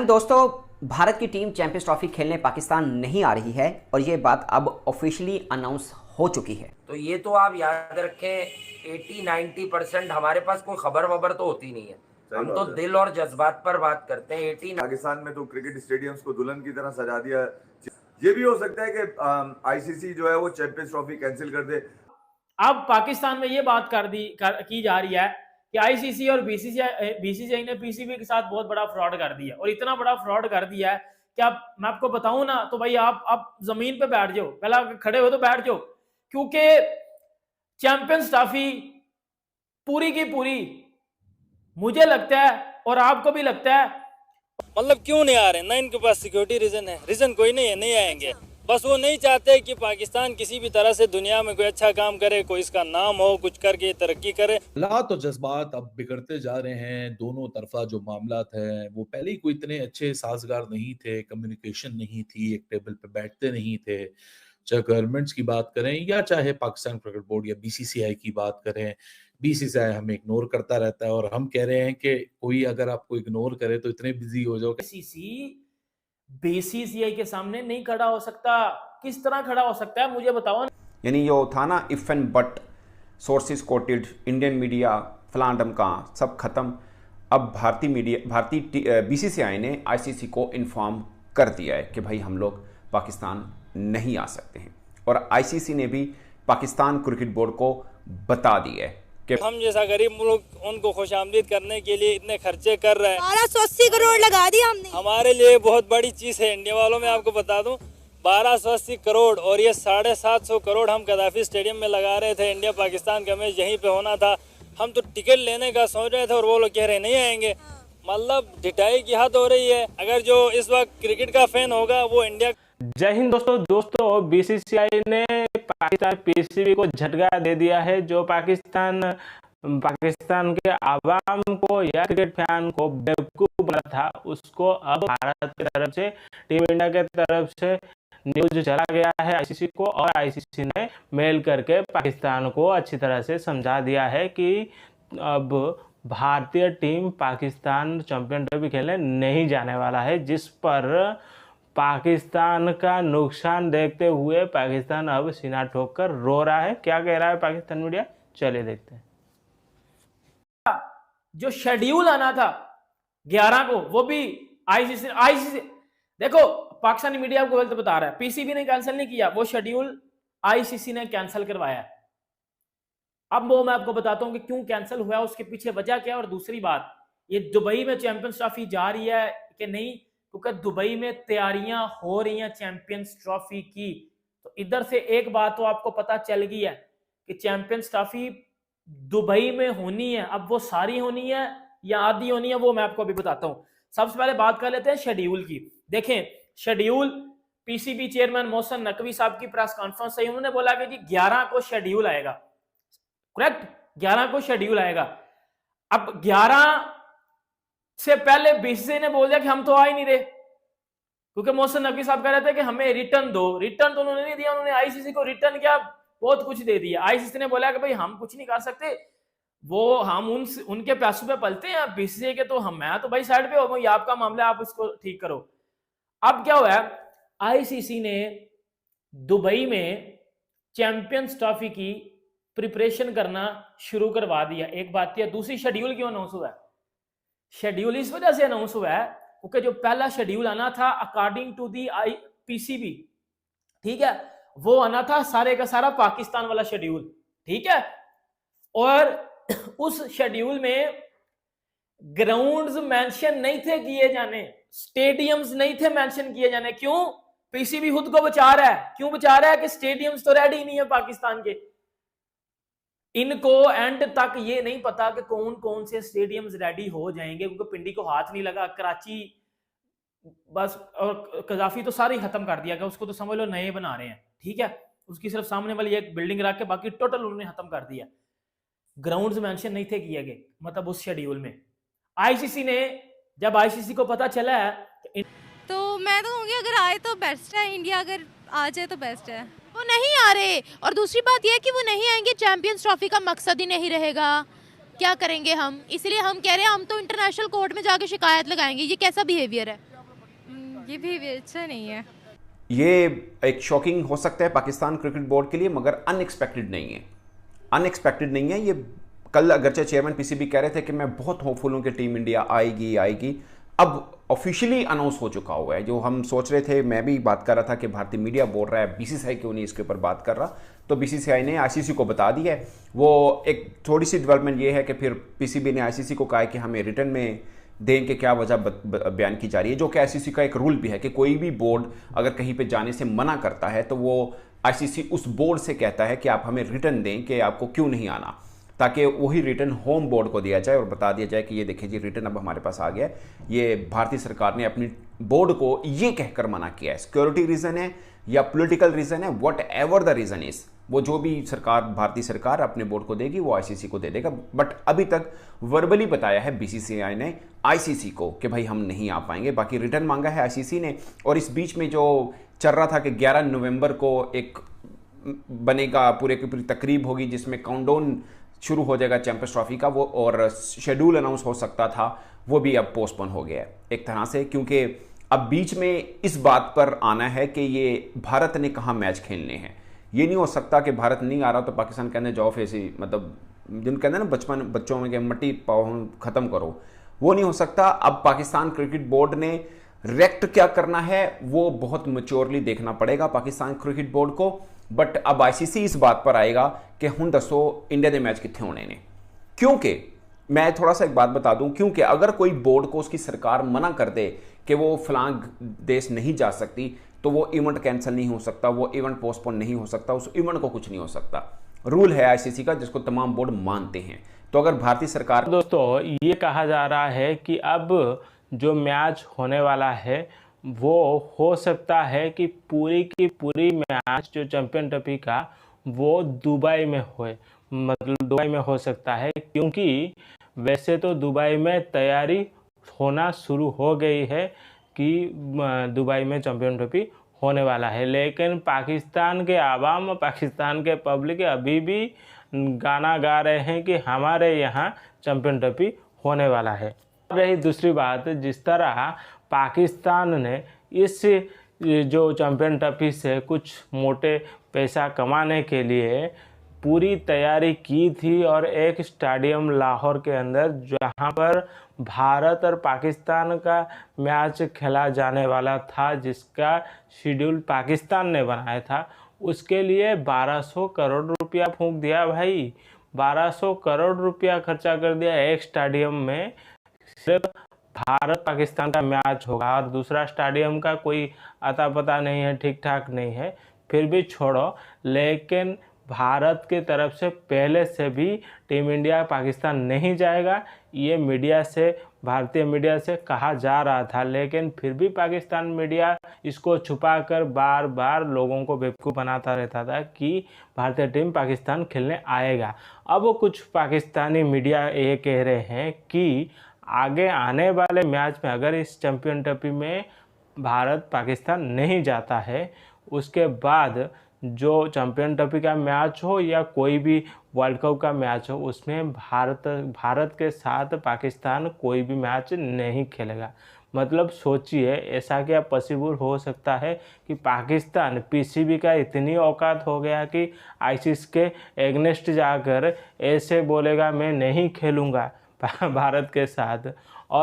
दोस्तों, भारत की team champions trophy खेलने पाकिस्तान नहीं आ रही है और ये बात अब ऑफिशियली अनाउंस हो चुकी है। तो ये तो आप याद रखें 80-90% हमारे पास कोई खबर वबर तो होती नहीं है। हम तो दिल और जज्बात पर बात करते हैं। पाकिस्तान में तो क्रिकेट स्टेडियम्स को दुल्हन की तरह सजा दिया। ये भी हो सकता है कि आईसीसी जो है वो चैंपियंस ट्रॉफी कैंसिल कर दे। अब पाकिस्तान में ये बात की जा रही है कि आईसीसी और बीसीसीआई ने पीसीबी के साथ बहुत बड़ा फ्रॉड कर दिया, और इतना बड़ा फ्रॉड कर दिया है कि आप, मैं आपको बताऊं ना तो भाई आप जमीन पे बैठ जाओ, पहले खड़े हो तो बैठ जाओ, क्योंकि चैंपियंस ट्रॉफी पूरी की पूरी मुझे लगता है और आपको भी लगता है, मतलब क्यों नहीं आ रहे ना, इनके पास सिक्योरिटी रीजन है। रीजन कोई नहीं है, नहीं आएंगे। बस वो नहीं चाहते कि पाकिस्तान किसी भी तरह से दुनिया में कोई अच्छा काम करे, कोई इसका नाम हो, कुछ करके तरक्की करे। हालात और जज्बात अब बिगड़ते जा रहे हैं। दोनों तरफा जो मामलात हैं वो पहले ही कोई इतने अच्छे साजगार नहीं थे, कम्युनिकेशन नहीं थी, एक टेबल पे बैठते नहीं थे। चाहे गवर्नमेंट्स की बात करें या चाहे पाकिस्तान क्रिकेट बोर्ड या बीसीसीआई की बात करें, बीसीसीआई हमें इग्नोर करता रहता है और हम कह रहे हैं कि कोई अगर आपको इग्नोर करे तो इतने बिजी हो जाओ। बीसीसीआई के सामने नहीं खड़ा हो सकता। किस तरह खड़ा हो सकता है मुझे बताओ। यानी जो था ना if and but, sources coated, Indian media फलां ढमकां सब खत्म। अब भारतीय बीसीसीआई ने आईसीसी को इन्फॉर्म कर दिया है कि भाई हम लोग पाकिस्तान नहीं आ सकते हैं, और आईसीसी ने भी पाकिस्तान क्रिकेट बोर्ड को बता दिया है कि हम जैसा गरीब मुल्क उनको खुशामदीद करने के लिए इतने खर्चे कर रहे हैं। 1280 करोड़ लगा दिया हमने। हमारे लिए बहुत बड़ी चीज है इंडिया वालों में। आपको बता दूं 1280 करोड़, और ये 750 करोड़ हम कदाफी स्टेडियम में लगा रहे थे। इंडिया पाकिस्तान का मैच यहीं पे होना था। हम तो टिकट लेने का सोच रहे थे और वो लोग कह रहे नहीं आएंगे। मतलब ढिठाई की हद हो रही है। अगर जो इस वक्त क्रिकेट का फैन होगा वो इंडिया। जय हिंद दोस्तों, बीसीसीआई ने पाकिस्तान पीसीबी को झटका दे दिया है। जो पाकिस्तान के आवाम को या क्रिकेट फैन को बेवकूफ बना था, उसको अब भारत की तरफ से, टीम इंडिया के तरफ से न्यूज चला गया है आईसीसी को, और आईसीसी ने मेल करके पाकिस्तान को अच्छी तरह से समझा दिया है कि अब भारतीय टीम पाकिस्तान चैंपियन ट्रॉफी खेलने नहीं जाने वाला है, जिस पर पाकिस्तान का नुकसान देखते हुए पाकिस्तान अब सीना ठोक कर रो रहा है। क्या कह रहा है पाकिस्तान मीडिया, चलिए देखते हैं। जो शेड्यूल आना था 11 को, वो भी आईसीसी देखो, पाकिस्तानी मीडिया को गलत बता रहा है। पीसीबी ने कैंसिल नहीं किया, वो शेड्यूल आईसीसी ने कैंसिल करवाया है। अब वो मैं आपको बताता हूं कि क्यों कैंसिल हुआ, उसके पीछे वजह क्या है। और दूसरी बात, ये दुबई में चैंपियंस ट्रॉफी जा रही है कि नहीं, क्योंकि दुबई में तैयारियां हो रही हैं चैंपियंस ट्रॉफी की। तो इधर से एक बात तो आपको पता चल गई है कि चैंपियंस ट्रॉफी दुबई में होनी है। अब वो सारी होनी है या आधी होनी है, वो मैं आपको अभी बताता हूं। सबसे पहले बात कर लेते हैं शेड्यूल की। देखें schedule, PCB chairman Mohsin Naqvi साहब की प्रेस कॉन्फ्रेंस है, उन्होंने बोला कि जी 11 को शेड्यूल आएगा। करेक्ट, 11 को शेड्यूल आएगा। अब 11 से पहले बीसीसीआई ने बोल दिया कि हम तो आ ही नहीं रहे, क्योंकि मोहसिन नकवी साहब कह रहे थे कि हमें रिटर्न दो। रिटर्न तो उन्होंने नहीं दिया, उन्होंने आईसीसी को रिटर्न क्या बहुत कुछ दे दिया। आईसीसी ने बोला कि भाई हम कुछ नहीं कर सकते, वो हम उनके पैसों पे पलते हैं। बीसीसीआई के तो मैं तो भाई साइड पे हो, ये आपका मामला, आप इसको ठीक करो। अब क्या हुआ है, आईसीसी ने दुबई में चैंपियंस ट्रॉफी की प्रिपरेशन करना शुरू करवा दिया। एक बात यह, दूसरी शेड्यूल क्यों अनाउंस हुआ है? शेड्यूल इस वजह से अनाउंस हुआ है क्योंकि जो पहला शेड्यूल आना था अकॉर्डिंग टू दी पीसीबी, ठीक है, वो आना था सारे का सारा पाकिस्तान वाला शेड्यूल, ठीक है। और उस शेड्यूल में ग्राउंड्स मेंशन नहीं थे किए जाने, स्टेडियम्स नहीं थे मेंशन किए जाने। क्यों? पीसीबी खुद को बचा रहा है। क्यों बचा रहा है? कि स्टेडियम्स तो रेडी नहीं है पाकिस्तान के। इनको एंड तक ये नहीं पता कि कौन कौन से स्टेडियम्स रेडी हो जाएंगे, क्योंकि पिंडी को हाथ नहीं लगा। कराची बस, और कजाफी तो सारी खत्म कर दिया गया, उसको तो समझ लो नए बना रहे हैं, ठीक है। उसकी सिर्फ सामने वाली एक बिल्डिंग रख के बाकी टोटल उन्होंने खत्म कर दिया। ग्राउंड्स मेंशन नहीं थे किए गए, मतलब उस शेड्यूल में। आईसीसी ने, जब आईसीसी को पता चला है तो मैं तो कहूँगी अगर आए तो बेस्ट है, इंडिया अगर आ जाए तो बेस्ट है। वो नहीं आ रहे, और दूसरी बात यह है कि वो नहीं आएंगे, चैंपियंस ट्रॉफी का मकसद ही नहीं रहेगा। क्या करेंगे हम, इसलिए हम कह रहे हैं हम तो इंटरनेशनल कोर्ट में जाके शिकायत लगाएंगे। ये कैसा बिहेवियर है? ये भी अच्छा नहीं है। ये एक शॉकिंग हो सकता है पाकिस्तान क्रिकेट बोर्ड के लिए, मगर अनएक्सपेक्टेड नहीं है। अनएक्सपेक्टेड नहीं है ये। कल अगरचे चेयरमैन पीसीबी कह रहे थे कि मैं बहुत होपफुल हूं कि टीम इंडिया आएगी आएगी, अब ऑफिशियली अनाउंस हो चुका हुआ है। जो हम सोच रहे थे, मैं भी बात कर रहा था कि भारतीय मीडिया बोल रहा है, बीसीसीआई क्यों नहीं इसके ऊपर बात कर रहा, तो बीसीसीआई ने आईसीसी को बता दिया है। वो एक थोड़ी सी डेवलपमेंट ये है कि फिर पीसीबी ने आईसीसी को कहा है कि हमें रिटर्न में दें कि क्या वजह बयान की जा रही है, जो कि आईसीसी का एक रूल भी है कि कोई भी बोर्ड अगर कहीं पे जाने से मना करता है तो वो आईसीसी उस बोर्ड से कहता है कि आप हमें रिटर्न दें कि आपको क्यों नहीं आना, ताकि वही रिटर्न होम बोर्ड को दिया जाए और बता दिया जाए कि ये देखिए जी रिटर्न अब हमारे पास आ गया है। ये भारतीय सरकार ने अपनी बोर्ड को ये कहकर मना किया है। सिक्योरिटी रीजन है या पॉलिटिकल रीजन है, whatever the reason is, वो जो भी सरकार, भारतीय सरकार अपने बोर्ड को देगी वो आईसीसी को दे देगा। बट अभी तक वर्बली बताया है बीसीसीआई ने आईसीसी को कि भाई हम नहीं आ पाएंगे, बाकी रिटर्न मांगा है आईसीसी ने। और इस बीच में जो चल रहा था कि 11 नवंबर को एक बनेगा, पूरे की पूरी तकरीब होगी जिसमें काउंटडाउन शुरू हो जाएगा चैंपियंस ट्रॉफी का, वो और शेड्यूल अनाउंस हो सकता था, वो भी अब पोस्टपोन हो गया है एक तरह से, क्योंकि अब बीच में इस बात पर आना है कि ये भारत ने कहाँ मैच खेलने हैं। ये नहीं हो सकता कि भारत नहीं आ रहा तो पाकिस्तान कहने जाओ फैसी, मतलब जिन कहते हैं ना बच्चों में कि मट्टी पाओ ख़त्म करो, वो नहीं हो सकता। अब पाकिस्तान क्रिकेट बोर्ड ने रेक्ट क्या करना है वो बहुत मैच्योरली देखना पड़ेगा पाकिस्तान क्रिकेट बोर्ड को। बट अब आईसीसी इस बात पर आएगा कि हुण दसो इंडिया के मैच कितने होने ने, क्योंकि मैं थोड़ा सा एक बात बता दूं, क्योंकि अगर कोई बोर्ड को उसकी सरकार मना कर दे कि वो फलां देश नहीं जा सकती तो वो इवेंट कैंसिल नहीं हो सकता, वो इवेंट पोस्टपोन नहीं हो सकता, उस इवेंट को कुछ नहीं हो सकता। रूल है आईसीसी का जिसको तमाम बोर्ड मानते हैं। तो अगर भारतीय सरकार, दोस्तों ये कहा जा रहा है कि अब जो मैच होने वाला है वो हो सकता है कि पूरी की पूरी मैच जो चैंपियन ट्रॉफी का वो दुबई में होए, मतलब दुबई में हो सकता है, क्योंकि वैसे तो दुबई में तैयारी होना शुरू हो गई है कि दुबई में चैंपियन ट्रॉफी होने वाला है, लेकिन पाकिस्तान के आवाम, पाकिस्तान के पब्लिक अभी भी गाना गा रहे हैं कि हमारे यहाँ चैंपियन ट्रॉफी होने वाला है। रही दूसरी बात, जिस तरह पाकिस्तान ने इस जो चैंपियन ट्रॉफी से कुछ मोटे पैसा कमाने के लिए पूरी तैयारी की थी और एक स्टेडियम लाहौर के अंदर जहां पर भारत और पाकिस्तान का मैच खेला जाने वाला था, जिसका शेड्यूल पाकिस्तान ने बनाया था, उसके लिए 1200 करोड़ रुपया फूंक दिया भाई। 1200 करोड़ रुपया खर्चा कर दिया एक स्टेडियम में। सिर्फ भारत पाकिस्तान का मैच होगा और दूसरा स्टेडियम का कोई अता पता नहीं है, ठीक ठाक नहीं है, फिर भी छोड़ो। लेकिन भारत की तरफ से पहले से भी टीम इंडिया पाकिस्तान नहीं जाएगा, ये मीडिया से, भारतीय मीडिया से कहा जा रहा था, लेकिन फिर भी पाकिस्तान मीडिया इसको छुपाकर बार बार लोगों को बेवकूफ़ बनाता रहता था कि भारतीय टीम पाकिस्तान खेलने आएगा। अब कुछ पाकिस्तानी मीडिया ये कह रहे हैं कि आगे आने वाले मैच में अगर इस चैंपियन ट्रॉफी में भारत पाकिस्तान नहीं जाता है, उसके बाद जो चैंपियन ट्रॉफी का मैच हो या कोई भी वर्ल्ड कप का मैच हो, उसमें भारत के साथ पाकिस्तान कोई भी मैच नहीं खेलेगा। मतलब सोचिए, ऐसा क्या पॉसिबल हो सकता है कि पाकिस्तान पीसीबी का इतनी औकात हो गया कि आईसीसी के एगनेस्ट जाकर ऐसे बोलेगा मैं नहीं खेलूँगा भारत के साथ। और